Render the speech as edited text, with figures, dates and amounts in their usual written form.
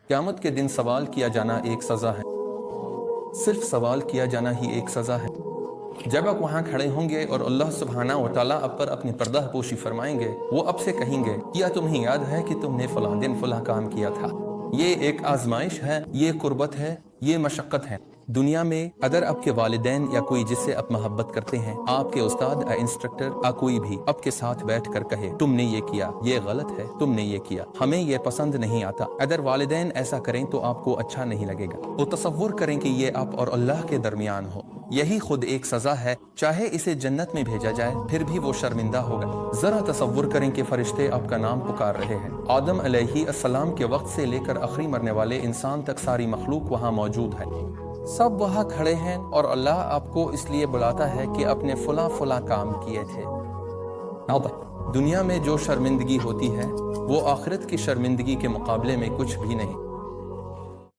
क़यामत के दिन सवाल किया जाना एक सज़ा है, सिर्फ सवाल किया जाना ही एक सज़ा है। जब आप वहाँ खड़े होंगे और अल्लाह सुब्हानहू व तआला आप पर अपनी पर्दा पोशी फरमाएंगे, वो अब से कहेंगे क्या तुम्हें याद है कि तुमने फलां दिन फलां काम किया था। ये एक आजमाइश है, ये कुर्बत है, ये मशक्क़त है। दुनिया में अगर आपके वालिदैन या कोई जिससे आप मोहब्बत करते हैं, आपके उस्ताद या इंस्ट्रक्टर या कोई भी आपके साथ बैठ कर कहे तुमने ये किया, ये गलत है, तुमने ये किया, हमें ये पसंद नहीं आता, अगर वालिदैन ऐसा करें तो आपको अच्छा नहीं लगेगा। तो तसव्वुर करें कि ये आप और अल्लाह के दरमियान हो, यही खुद एक सज़ा है। चाहे इसे जन्नत में भेजा जाए फिर भी वो शर्मिंदा होगा। जरा तसव्वुर करें कि फरिश्ते आपका नाम पुकार रहे हैं। आदम अलैहिस्सलाम के वक्त से लेकर आखिरी मरने वाले इंसान तक सारी मखलूक वहाँ मौजूद है, सब वहाँ खड़े हैं और अल्लाह आपको इसलिए बुलाता है कि अपने फला फला काम किए थे। दुनिया में जो शर्मिंदगी होती है वो आखिरत की शर्मिंदगी के मुकाबले में कुछ भी नहीं।